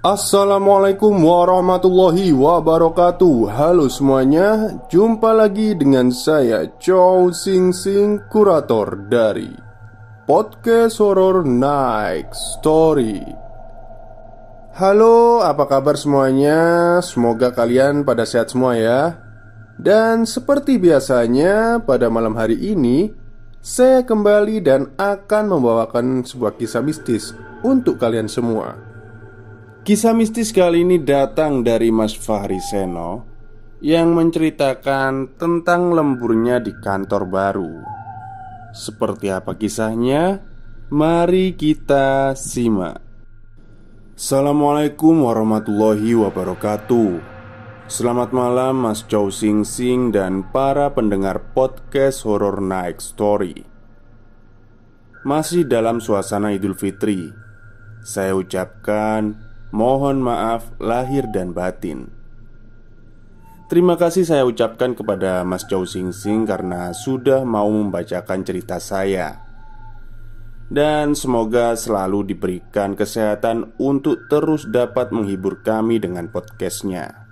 Assalamualaikum warahmatullahi wabarakatuh. Halo semuanya, jumpa lagi dengan saya Chow Sing Sing, kurator dari podcast horor Night Story. Halo, apa kabar semuanya? Semoga kalian pada sehat semua ya. Dan seperti biasanya pada malam hari ini saya kembali dan akan membawakan sebuah kisah mistis untuk kalian semua. Kisah mistis kali ini datang dari Mas Fahri Seno yang menceritakan tentang lemburnya di kantor baru. Seperti apa kisahnya? Mari kita simak. Assalamualaikum warahmatullahi wabarakatuh. Selamat malam Mas Chow Sing Sing dan para pendengar podcast Horror Night Story. Masih dalam suasana Idul Fitri, saya ucapkan mohon maaf lahir dan batin. Terima kasih saya ucapkan kepada Mas Chow Sing Sing karena sudah mau membacakan cerita saya. Dan semoga selalu diberikan kesehatan untuk terus dapat menghibur kami dengan podcastnya.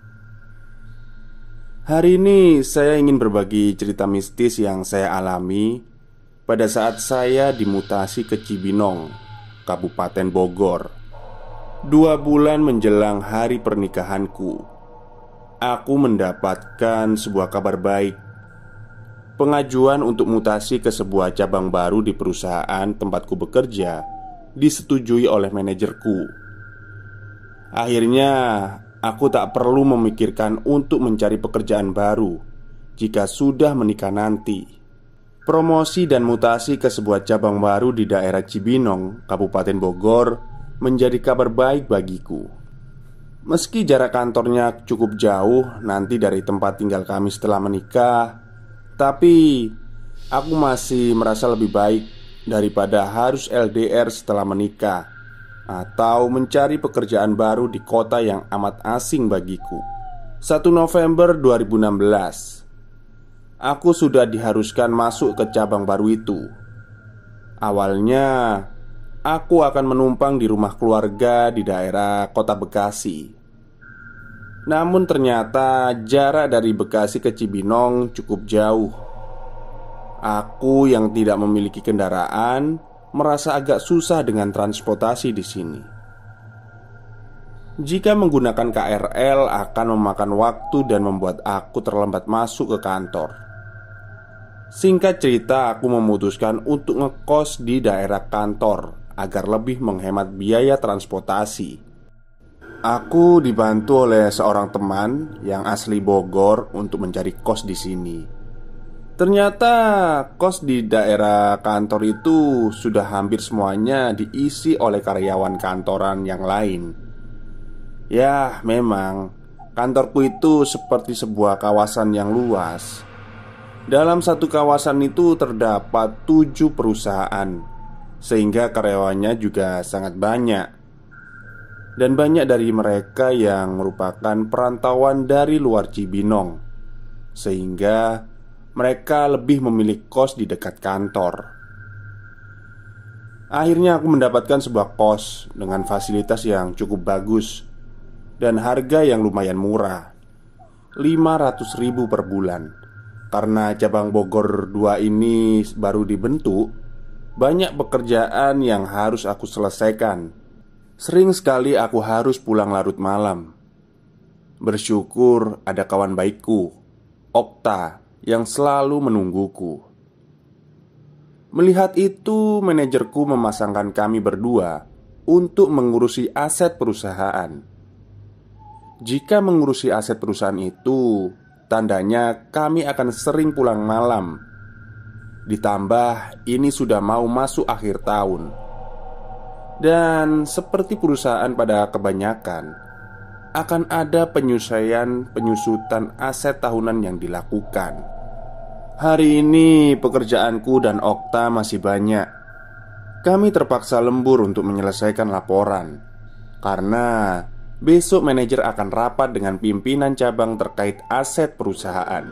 Hari ini saya ingin berbagi cerita mistis yang saya alami pada saat saya dimutasi ke Cibinong, Kabupaten Bogor. 2 bulan menjelang hari pernikahanku, aku mendapatkan sebuah kabar baik. Pengajuan untuk mutasi ke sebuah cabang baru di perusahaan tempatku bekerja disetujui oleh manajerku. Akhirnya, aku tak perlu memikirkan untuk mencari pekerjaan baru jika sudah menikah nanti. Promosi dan mutasi ke sebuah cabang baru di daerah Cibinong, Kabupaten Bogor menjadi kabar baik bagiku. Meski jarak kantornya cukup jauh nanti dari tempat tinggal kami setelah menikah, tapi aku masih merasa lebih baik daripada harus LDR setelah menikah atau mencari pekerjaan baru di kota yang amat asing bagiku. 1 November 2016, aku sudah diharuskan masuk ke cabang baru itu. Awalnya aku akan menumpang di rumah keluarga di daerah kota Bekasi. Namun ternyata jarak dari Bekasi ke Cibinong cukup jauh. Aku yang tidak memiliki kendaraan merasa agak susah dengan transportasi di sini. Jika menggunakan KRL akan memakan waktu dan membuat aku terlambat masuk ke kantor. Singkat cerita, aku memutuskan untuk ngekos di daerah kantor agar lebih menghemat biaya transportasi. Aku dibantu oleh seorang teman yang asli Bogor untuk mencari kos di sini. Ternyata kos di daerah kantor itu sudah hampir semuanya diisi oleh karyawan kantoran yang lain. Ya, memang kantorku itu seperti sebuah kawasan yang luas. Dalam satu kawasan itu terdapat 7 perusahaan, sehingga karyawannya juga sangat banyak. Dan banyak dari mereka yang merupakan perantauan dari luar Cibinong, sehingga mereka lebih memilih kos di dekat kantor. Akhirnya aku mendapatkan sebuah kos dengan fasilitas yang cukup bagus dan harga yang lumayan murah, 500.000 per bulan. Karena cabang Bogor 2 ini baru dibentuk, banyak pekerjaan yang harus aku selesaikan. Sering sekali aku harus pulang larut malam. Bersyukur ada kawan baikku, Okta, yang selalu menungguku. Melihat itu, manajerku memasangkan kami berdua untuk mengurusi aset perusahaan. Jika mengurusi aset perusahaan itu, tandanya kami akan sering pulang malam. Ditambah ini sudah mau masuk akhir tahun. Dan seperti perusahaan pada kebanyakan, akan ada penyusutan aset tahunan yang dilakukan. Hari ini pekerjaanku dan Okta masih banyak. Kami terpaksa lembur untuk menyelesaikan laporan karena besok manajer akan rapat dengan pimpinan cabang terkait aset perusahaan.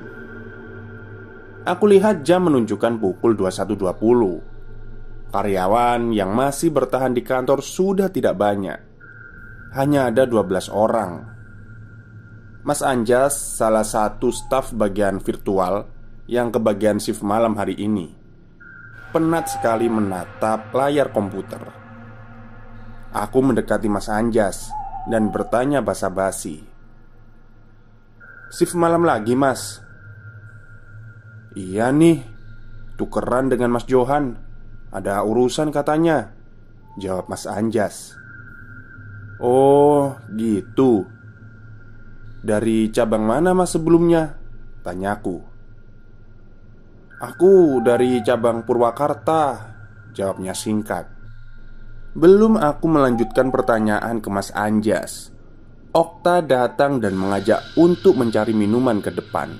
Aku lihat jam menunjukkan pukul 21.20. Karyawan yang masih bertahan di kantor sudah tidak banyak. hanya ada 12 orang. Mas Anjas, salah satu staf bagian virtual yang kebagian shift malam hari ini, penat sekali menatap layar komputer. Aku mendekati Mas Anjas dan bertanya basa-basi, "Shift malam lagi, Mas?" "Iya nih, tukeran dengan Mas Johan. Ada urusan katanya," jawab Mas Anjas. "Oh gitu. Dari cabang mana Mas sebelumnya?" tanyaku. "Aku dari cabang Purwakarta," jawabnya singkat. Belum aku melanjutkan pertanyaan ke Mas Anjas, Okta datang dan mengajak untuk mencari minuman ke depan.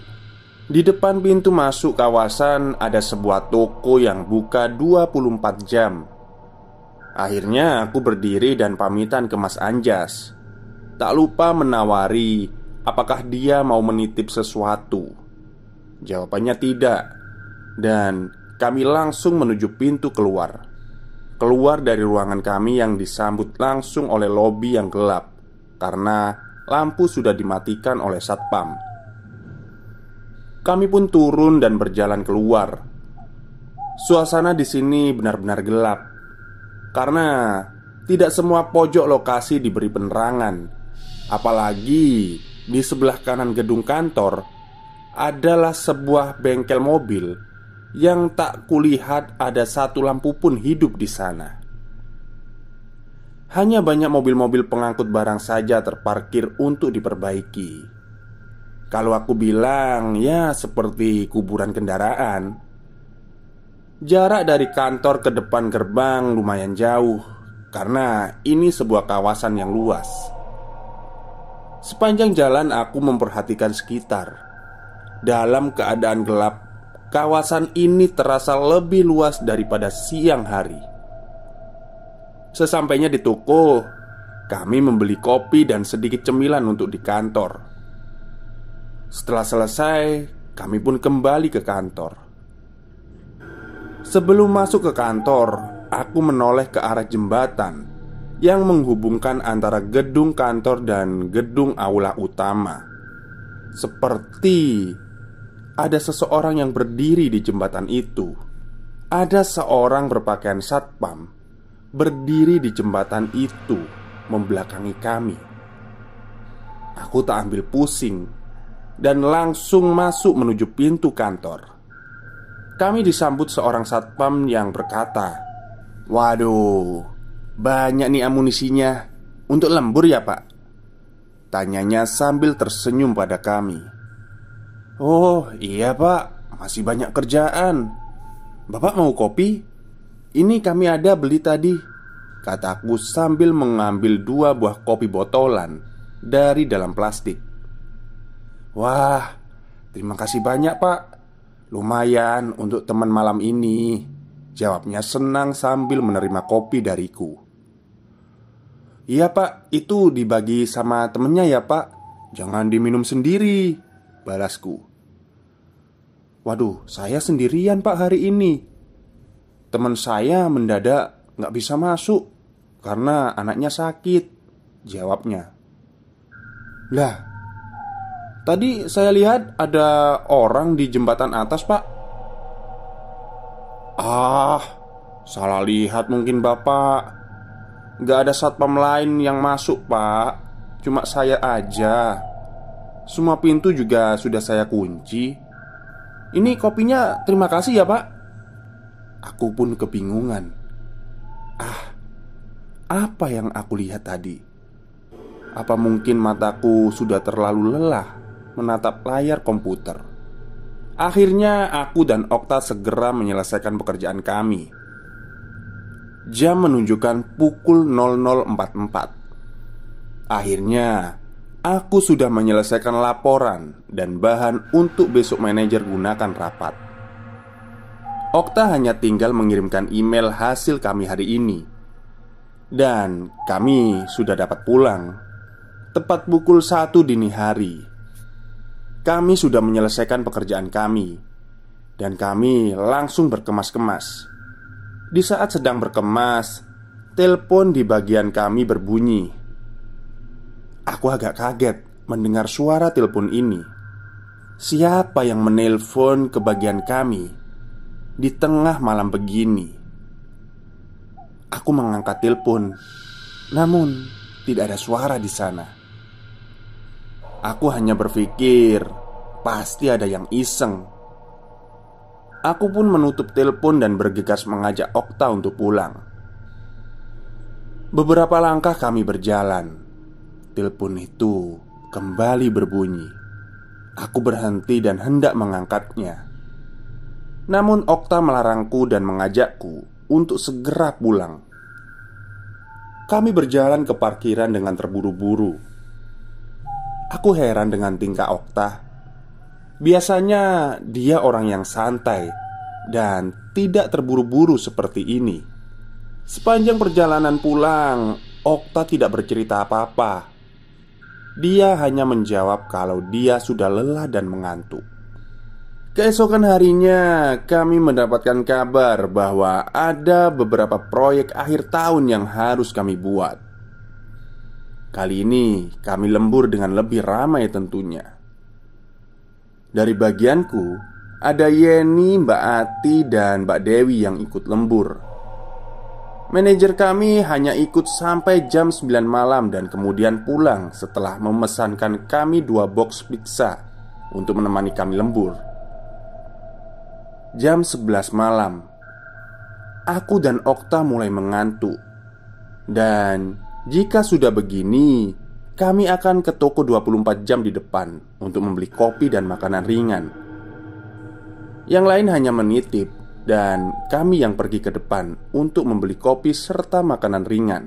Di depan pintu masuk kawasan ada sebuah toko yang buka 24 jam. Akhirnya aku berdiri dan pamitan ke Mas Anjas. Tak lupa menawari apakah dia mau menitip sesuatu. Jawabannya tidak. Dan kami langsung menuju pintu keluar. Keluar dari ruangan kami yang disambut langsung oleh lobi yang gelap karena lampu sudah dimatikan oleh satpam. Kami pun turun dan berjalan keluar. Suasana di sini benar-benar gelap karena tidak semua pojok lokasi diberi penerangan. Apalagi di sebelah kanan gedung kantor adalah sebuah bengkel mobil yang tak kulihat ada satu lampu pun hidup di sana. Hanya banyak mobil-mobil pengangkut barang saja terparkir untuk diperbaiki. Kalau aku bilang, ya seperti kuburan kendaraan. Jarak dari kantor ke depan gerbang lumayan jauh karena ini sebuah kawasan yang luas. Sepanjang jalan aku memperhatikan sekitar. Dalam keadaan gelap, kawasan ini terasa lebih luas daripada siang hari. Sesampainya di toko, kami membeli kopi dan sedikit cemilan untuk di kantor. Setelah selesai, kami pun kembali ke kantor. Sebelum masuk ke kantor, aku menoleh ke arah jembatan yang menghubungkan antara gedung kantor dan gedung aula utama. Seperti ada seseorang yang berdiri di jembatan itu. Ada seorang berpakaian satpam berdiri di jembatan itu membelakangi kami. Aku tak ambil pusing dan langsung masuk menuju pintu kantor. Kami disambut seorang satpam yang berkata, "Waduh, banyak nih amunisinya. Untuk lembur ya Pak?" tanyanya sambil tersenyum pada kami. "Oh iya Pak, masih banyak kerjaan. Bapak mau kopi? Ini kami ada beli tadi," kataku sambil mengambil 2 buah kopi botolan dari dalam plastik. "Wah, terima kasih banyak Pak. Lumayan untuk teman malam ini," jawabnya senang sambil menerima kopi dariku. "Iya Pak, itu dibagi sama temennya ya Pak. Jangan diminum sendiri," balasku. "Waduh, saya sendirian Pak hari ini. Teman saya mendadak gak bisa masuk karena anaknya sakit," jawabnya. "Lah, tadi saya lihat ada orang di jembatan atas Pak." "Ah, salah lihat mungkin Bapak. Gak ada satpam lain yang masuk Pak. Cuma saya aja. Semua pintu juga sudah saya kunci. Ini kopinya terima kasih ya Pak." Aku pun kebingungan. Apa yang aku lihat tadi? Apa mungkin mataku sudah terlalu lelah menatap layar komputer? Akhirnya aku dan Okta segera menyelesaikan pekerjaan kami. Jam menunjukkan pukul 00.44. Akhirnya aku sudah menyelesaikan laporan dan bahan untuk besok manajer gunakan rapat. Okta hanya tinggal mengirimkan email hasil kami hari ini. Dan kami sudah dapat pulang tepat pukul 1 dini hari. Kami sudah menyelesaikan pekerjaan kami dan kami langsung berkemas-kemas. Di saat sedang berkemas, telepon di bagian kami berbunyi. Aku agak kaget mendengar suara telepon ini. Siapa yang menelpon ke bagian kami di tengah malam begini? Aku mengangkat telepon, namun tidak ada suara di sana. Aku hanya berpikir, pasti ada yang iseng. Aku pun menutup telepon dan bergegas mengajak Okta untuk pulang. Beberapa langkah kami berjalan. Telepon itu kembali berbunyi. Aku berhenti dan hendak mengangkatnya. Namun Okta melarangku dan mengajakku untuk segera pulang. Kami berjalan ke parkiran dengan terburu-buru. Aku heran dengan tingkah Okta. Biasanya dia orang yang santai dan tidak terburu-buru seperti ini. Sepanjang perjalanan pulang, Okta tidak bercerita apa-apa. Dia hanya menjawab kalau dia sudah lelah dan mengantuk. Keesokan harinya, kami mendapatkan kabar bahwa ada beberapa proyek akhir tahun yang harus kami buat. Kali ini kami lembur dengan lebih ramai tentunya. Dari bagianku, ada Yeni, Mbak Ati, dan Mbak Dewi yang ikut lembur. Manajer kami hanya ikut sampai jam 9 malam dan kemudian pulang setelah memesankan kami 2 box pizza untuk menemani kami lembur. Jam 11 malam, aku dan Okta mulai mengantuk. Dan jika sudah begini, kami akan ke toko 24 jam di depan untuk membeli kopi dan makanan ringan. Yang lain hanya menitip dan kami yang pergi ke depan untuk membeli kopi serta makanan ringan.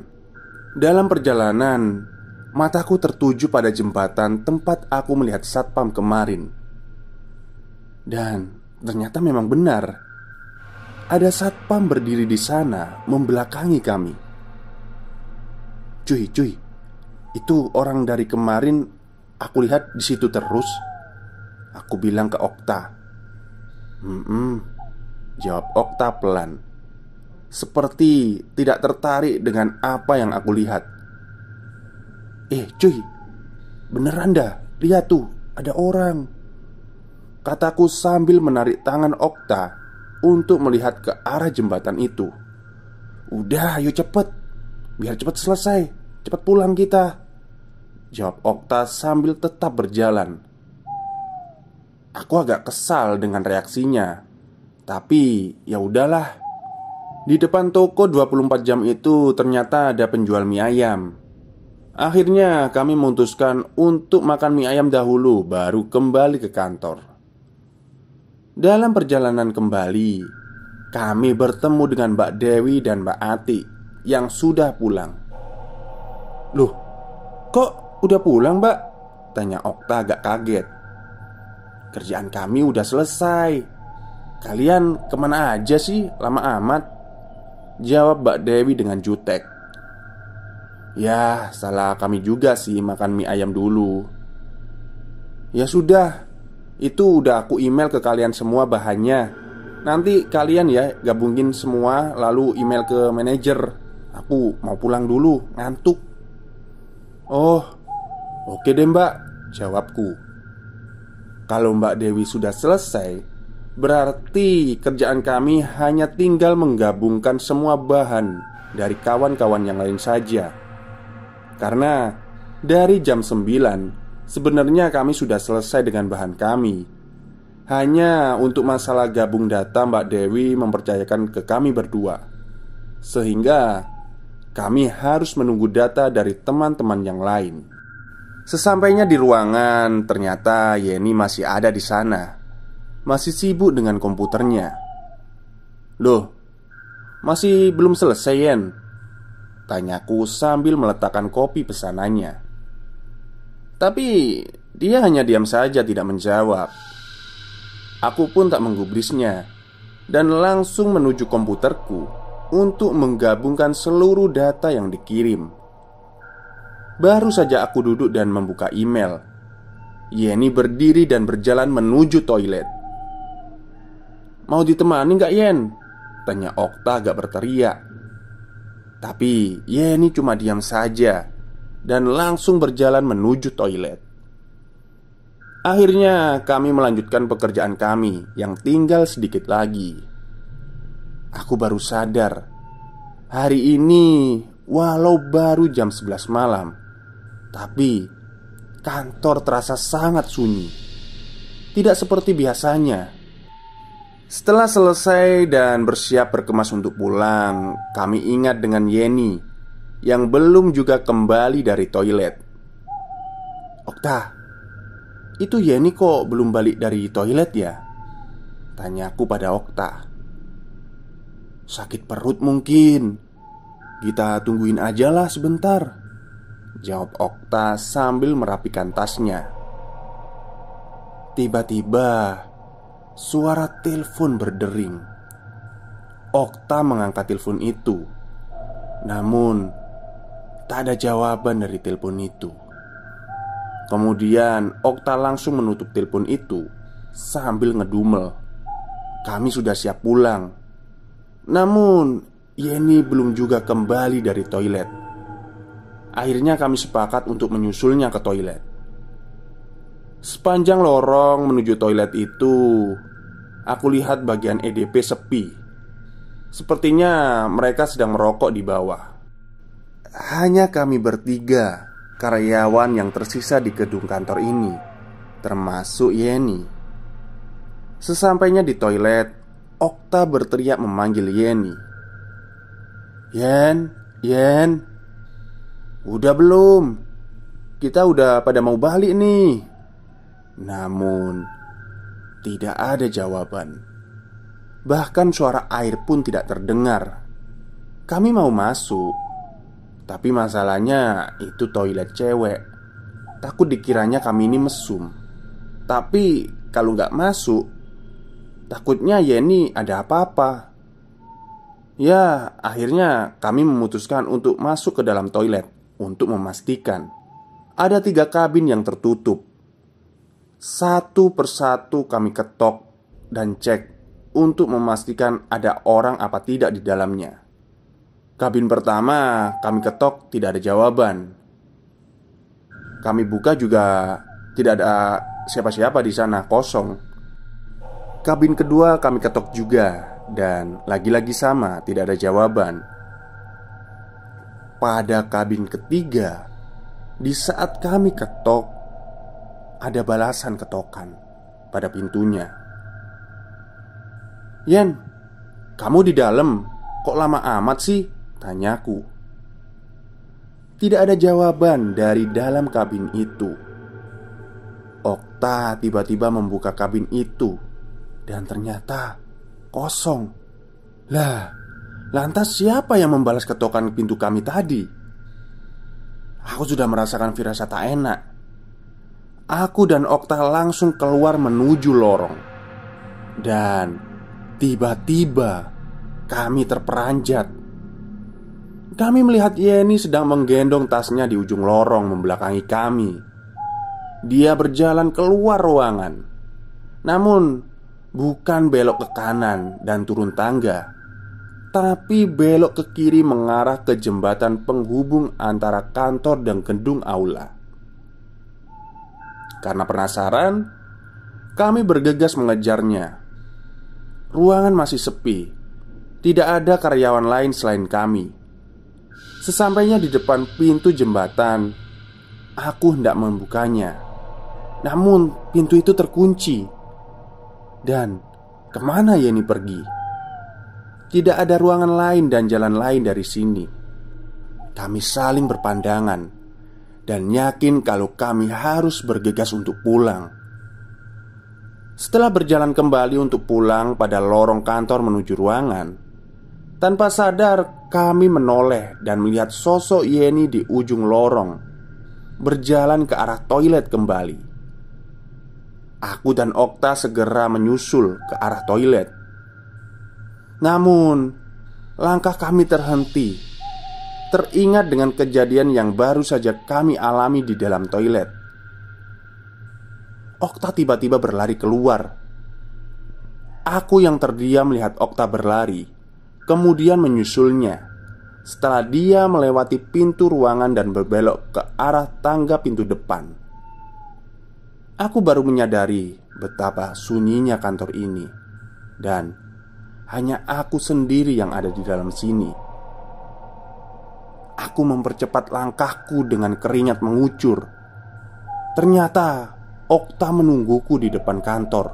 Dalam perjalanan, mataku tertuju pada jembatan tempat aku melihat satpam kemarin. Dan ternyata memang benar. Ada satpam berdiri di sana membelakangi kami. Cuy, itu orang dari kemarin aku lihat di situ terus. Aku bilang ke Okta. Jawab Okta pelan, seperti tidak tertarik dengan apa yang aku lihat. Cuy, beneran dah, lihat tuh, ada orang, kataku sambil menarik tangan Okta untuk melihat ke arah jembatan itu. Udah, ayo cepet, biar cepet selesai, cepet pulang kita, jawab Okta sambil tetap berjalan. Aku agak kesal dengan reaksinya, tapi ya udahlah. Di depan toko 24 jam itu ternyata ada penjual mie ayam. Akhirnya kami memutuskan untuk makan mie ayam dahulu, baru kembali ke kantor. Dalam perjalanan kembali, kami bertemu dengan Mbak Dewi dan Mbak Ati yang sudah pulang. Loh, kok udah pulang, Mbak? Tanya Okta agak kaget. Kerjaan kami udah selesai. Kalian kemana aja sih? Lama amat, jawab Mbak Dewi dengan jutek. Ya, salah kami juga sih makan mie ayam dulu. Ya sudah, itu udah aku email ke kalian semua bahannya. Nanti kalian ya gabungin semua lalu email ke manajer. Aku mau pulang dulu, ngantuk. Oh, oke deh Mbak, jawabku. Kalau Mbak Dewi sudah selesai, berarti kerjaan kami hanya tinggal menggabungkan semua bahan dari kawan-kawan yang lain saja. Karena dari jam 9 sebenarnya kami sudah selesai dengan bahan kami. Hanya untuk masalah gabung data Mbak Dewi mempercayakan ke kami berdua, sehingga kami harus menunggu data dari teman-teman yang lain. Sesampainya di ruangan, ternyata Yeni masih ada di sana, masih sibuk dengan komputernya. Loh, masih belum selesai, Yen? Tanyaku sambil meletakkan kopi pesanannya. Tapi dia hanya diam saja, tidak menjawab. Aku pun tak menggubrisnya dan langsung menuju komputerku untuk menggabungkan seluruh data yang dikirim. Baru saja aku duduk dan membuka email, Yeni berdiri dan berjalan menuju toilet. Mau ditemani gak Yen? Tanya Okta agak berteriak. Tapi Yeni cuma diam saja dan langsung berjalan menuju toilet. Akhirnya kami melanjutkan pekerjaan kami yang tinggal sedikit lagi. Aku baru sadar, hari ini walau baru jam 11 malam, tapi kantor terasa sangat sunyi. Tidak seperti biasanya. Setelah selesai dan bersiap berkemas untuk pulang, kami ingat dengan Yeni yang belum juga kembali dari toilet. "Okta, itu Yeni kok belum balik dari toilet ya?" tanyaku pada Okta. "Sakit perut mungkin. Kita tungguin aja lah sebentar," jawab Okta sambil merapikan tasnya. Tiba-tiba suara telepon berdering. Okta mengangkat telepon itu. Namun tak ada jawaban dari telepon itu. Kemudian Okta langsung menutup telepon itu sambil ngedumel. Kami sudah siap pulang, namun Yeni belum juga kembali dari toilet. Akhirnya kami sepakat untuk menyusulnya ke toilet. Sepanjang lorong menuju toilet itu, aku lihat bagian EDP sepi. Sepertinya mereka sedang merokok di bawah. Hanya kami bertiga karyawan yang tersisa di gedung kantor ini, termasuk Yeni. Sesampainya di toilet, Okta berteriak memanggil Yeni. Yen, udah belum? Kita udah pada mau balik nih." Namun tidak ada jawaban. Bahkan suara air pun tidak terdengar. Kami mau masuk, tapi masalahnya itu toilet cewek. Takut dikiranya kami ini mesum. Tapi kalau nggak masuk, takutnya Yeni ada apa-apa. Ya, akhirnya kami memutuskan untuk masuk ke dalam toilet untuk memastikan. Ada 3 kabin yang tertutup. Satu persatu kami ketok dan cek untuk memastikan ada orang apa tidak di dalamnya. Kabin pertama kami ketok, tidak ada jawaban. Kami buka juga tidak ada siapa-siapa di sana, kosong. Kabin kedua kami ketok juga, dan lagi-lagi sama, tidak ada jawaban. Pada kabin ketiga, di saat kami ketok, ada balasan ketokan pada pintunya. "Yen, kamu di dalam? Kok lama amat sih?" tanyaku. Tidak ada jawaban dari dalam kabin itu. Okta tiba-tiba membuka kabin itu, dan ternyata kosong. Lah, lantas siapa yang membalas ketokan pintu kami tadi? Aku sudah merasakan firasat tak enak. Aku dan Okta langsung keluar menuju lorong. Dan tiba-tiba kami terperanjat. Kami melihat Yeni sedang menggendong tasnya di ujung lorong membelakangi kami. Dia berjalan keluar ruangan. Namun bukan belok ke kanan dan turun tangga, tapi belok ke kiri mengarah ke jembatan penghubung antara kantor dan gedung aula. Karena penasaran, kami bergegas mengejarnya. Ruangan masih sepi. Tidak ada karyawan lain selain kami. Sesampainya di depan pintu jembatan, aku hendak membukanya. Namun pintu itu terkunci. Dan kemana Yeni pergi? Tidak ada ruangan lain dan jalan lain dari sini. Kami saling berpandangan dan yakin kalau kami harus bergegas untuk pulang. Setelah berjalan kembali untuk pulang pada lorong kantor menuju ruangan, tanpa sadar kami menoleh dan melihat sosok Yeni di ujung lorong berjalan ke arah toilet kembali. Aku dan Okta segera menyusul ke arah toilet. Namun langkah kami terhenti, teringat dengan kejadian yang baru saja kami alami di dalam toilet. Okta tiba-tiba berlari keluar. Aku yang terdiam melihat Okta berlari, kemudian menyusulnya, setelah dia melewati pintu ruangan dan berbelok ke arah tangga pintu depan. Aku baru menyadari betapa sunyinya kantor ini, dan hanya aku sendiri yang ada di dalam sini. Aku mempercepat langkahku dengan keringat mengucur. Ternyata Okta menungguku di depan kantor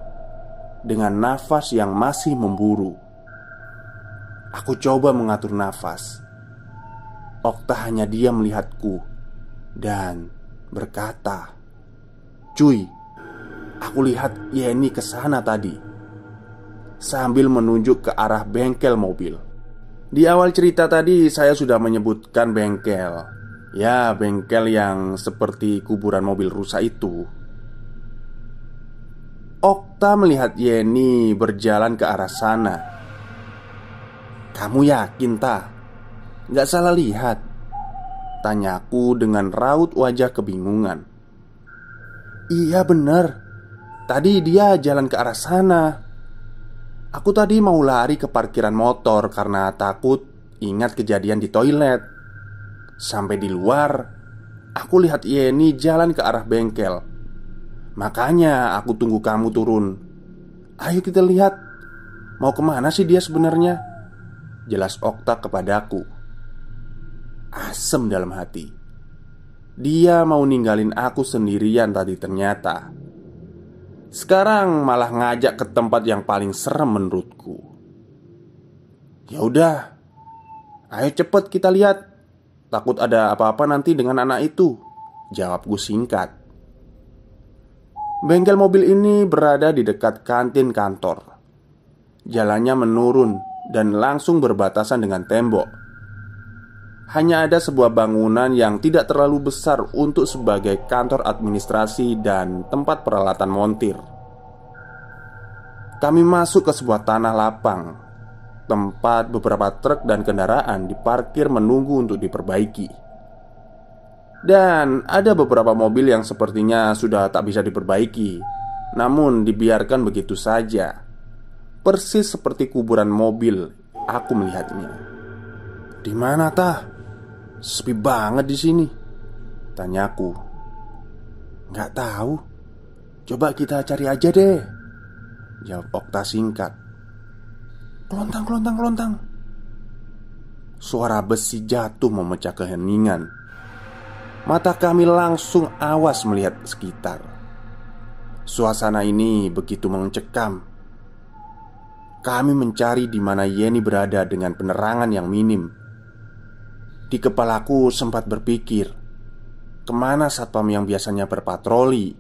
dengan nafas yang masih memburu. Aku coba mengatur nafas. Okta hanya diam melihatku dan berkata, "Cuy, aku lihat Yeni ke sana tadi," sambil menunjuk ke arah bengkel mobil. Di awal cerita tadi saya sudah menyebutkan bengkel. Ya, bengkel yang seperti kuburan mobil rusak itu. Okta melihat Yeni berjalan ke arah sana. "Kamu yakin, Ta? Nggak salah lihat?" tanyaku dengan raut wajah kebingungan. "Iya bener, tadi dia jalan ke arah sana. Aku tadi mau lari ke parkiran motor karena takut ingat kejadian di toilet. Sampai di luar, aku lihat Yeni jalan ke arah bengkel. Makanya aku tunggu kamu turun. Ayo kita lihat, mau kemana sih dia sebenarnya?" jelas Okta kepadaku. Asem dalam hati. Dia mau ninggalin aku sendirian tadi ternyata. Sekarang malah ngajak ke tempat yang paling serem menurutku. "Ya udah, ayo cepet kita lihat. Takut ada apa-apa nanti dengan anak itu," jawabku singkat. Bengkel mobil ini berada di dekat kantin kantor. Jalannya menurun dan langsung berbatasan dengan tembok. Hanya ada sebuah bangunan yang tidak terlalu besar untuk sebagai kantor administrasi dan tempat peralatan montir. Kami masuk ke sebuah tanah lapang, tempat beberapa truk dan kendaraan diparkir menunggu untuk diperbaiki. Dan ada beberapa mobil yang sepertinya sudah tak bisa diperbaiki, namun dibiarkan begitu saja. Persis seperti kuburan mobil, aku melihatnya. "Di mana, Tah? Sepi banget di sini," tanyaku. "Nggak tahu. Coba kita cari aja deh," jawab Okta singkat. "Kelontang, kelontang, kelontang." Suara besi jatuh memecah keheningan. Mata kami langsung awas melihat sekitar. Suasana ini begitu mencekam. Kami mencari di mana Yeni berada dengan penerangan yang minim. Di kepalaku sempat berpikir, kemana satpam yang biasanya berpatroli?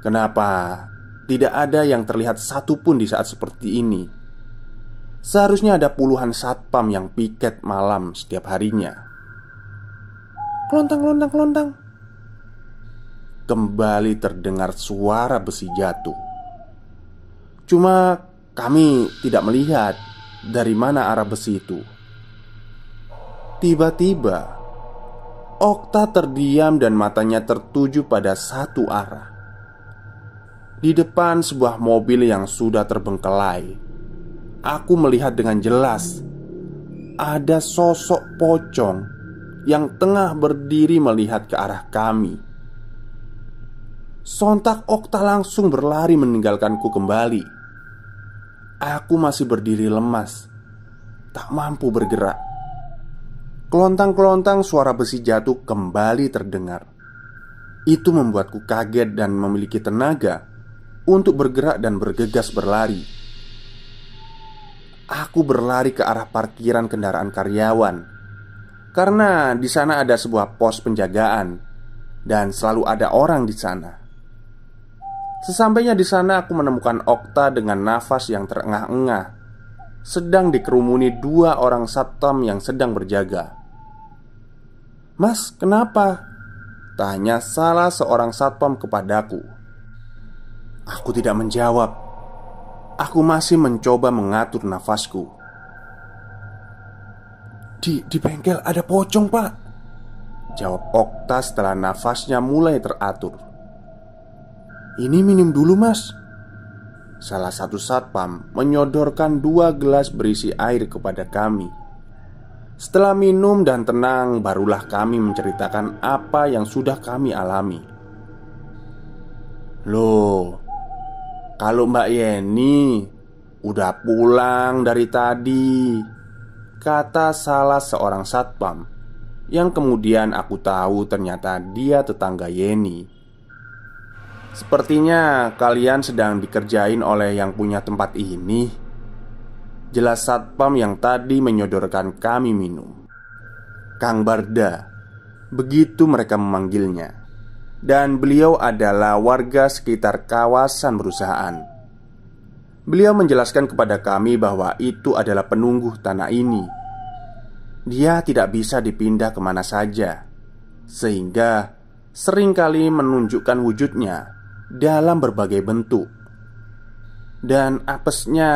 Kenapa tidak ada yang terlihat satupun di saat seperti ini? Seharusnya ada puluhan satpam yang piket malam setiap harinya. "Kelontang, kelontang, kelontang." Kembali terdengar suara besi jatuh. Cuma kami tidak melihat dari mana arah besi itu. Tiba-tiba Okta terdiam dan matanya tertuju pada satu arah. Di depan sebuah mobil yang sudah terbengkelai, aku melihat dengan jelas ada sosok pocong yang tengah berdiri melihat ke arah kami. Sontak Okta langsung berlari meninggalkanku kembali. Aku masih berdiri lemas, tak mampu bergerak. Kelontang-kelontang suara besi jatuh kembali terdengar. Itu membuatku kaget dan memiliki tenaga untuk bergerak dan bergegas berlari. Aku berlari ke arah parkiran kendaraan karyawan, karena di sana ada sebuah pos penjagaan dan selalu ada orang di sana. Sesampainya di sana aku menemukan Okta dengan nafas yang terengah-engah, sedang dikerumuni dua orang satpam yang sedang berjaga. "Mas, kenapa?" tanya salah seorang satpam kepadaku. Aku tidak menjawab. Aku masih mencoba mengatur nafasku. Di bengkel ada pocong, Pak," jawab Okta setelah nafasnya mulai teratur. "Ini minum dulu, Mas." Salah satu satpam menyodorkan 2 gelas berisi air kepada kami. Setelah minum dan tenang, barulah kami menceritakan apa yang sudah kami alami. "Loh, kalau Mbak Yeni udah pulang dari tadi," kata salah seorang satpam, yang kemudian aku tahu ternyata dia tetangga Yeni. "Sepertinya kalian sedang dikerjain oleh yang punya tempat ini," jelas satpam yang tadi menyodorkan kami minum. Kang Barda, begitu mereka memanggilnya. Dan beliau adalah warga sekitar kawasan perusahaan. Beliau menjelaskan kepada kami bahwa itu adalah penunggu tanah ini. Dia tidak bisa dipindah kemana saja, sehingga seringkali menunjukkan wujudnya dalam berbagai bentuk. Dan apesnya,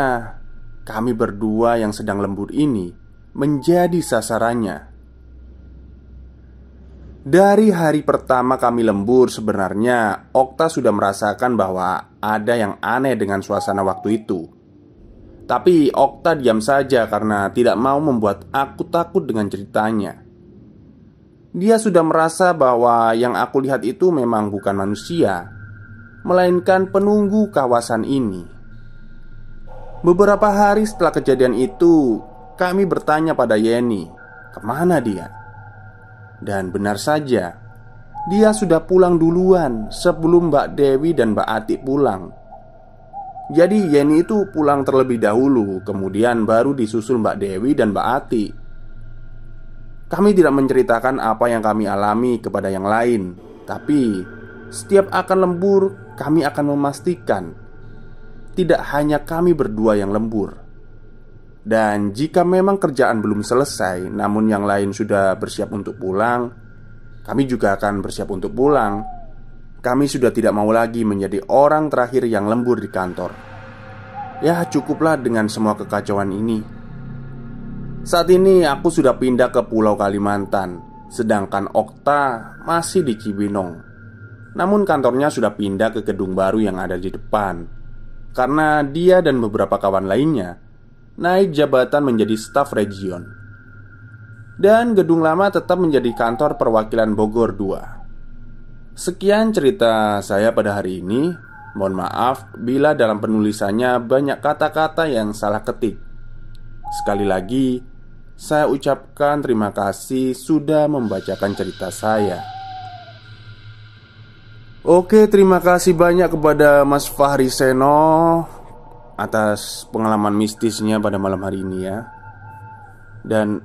kami berdua yang sedang lembur ini menjadi sasarannya. Dari hari pertama kami lembur, sebenarnya Okta sudah merasakan bahwa ada yang aneh dengan suasana waktu itu. Tapi Okta diam saja karena tidak mau membuat aku takut dengan ceritanya. Dia sudah merasa bahwa yang aku lihat itu memang bukan manusia, melainkan penunggu kawasan ini. Beberapa hari setelah kejadian itu, kami bertanya pada Yeni, kemana dia? Dan benar saja, dia sudah pulang duluan sebelum Mbak Dewi dan Mbak Atik pulang. Jadi Yeni itu pulang terlebih dahulu, kemudian baru disusul Mbak Dewi dan Mbak Atik. Kami tidak menceritakan apa yang kami alami kepada yang lain, tapi setiap akan lembur, kami akan memastikan tidak hanya kami berdua yang lembur. Dan jika memang kerjaan belum selesai, namun yang lain sudah bersiap untuk pulang, kami juga akan bersiap untuk pulang. Kami sudah tidak mau lagi menjadi orang terakhir yang lembur di kantor. Ya, cukuplah dengan semua kekacauan ini. Saat ini aku sudah pindah ke Pulau Kalimantan, sedangkan Okta masih di Cibinong. Namun kantornya sudah pindah ke gedung baru yang ada di depan, karena dia dan beberapa kawan lainnya naik jabatan menjadi staf region. Dan gedung lama tetap menjadi kantor perwakilan Bogor 2. Sekian cerita saya pada hari ini. Mohon maaf bila dalam penulisannya banyak kata-kata yang salah ketik. Sekali lagi, saya ucapkan terima kasih sudah membacakan cerita saya. Oke, terima kasih banyak kepada Mas Fahri Seno atas pengalaman mistisnya pada malam hari ini ya. Dan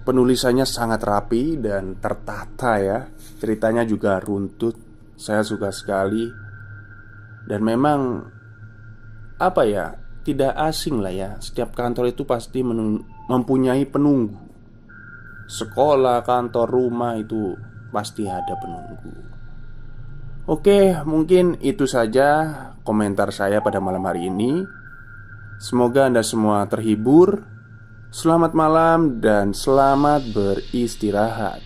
penulisannya sangat rapi dan tertata ya. Ceritanya juga runtut. Saya suka sekali. Dan memang apa ya, tidak asing lah ya. Setiap kantor itu pasti mempunyai penunggu. Sekolah, kantor, rumah itu pasti ada penunggu. Oke, mungkin itu saja komentar saya pada malam hari ini. Semoga Anda semua terhibur. Selamat malam dan selamat beristirahat.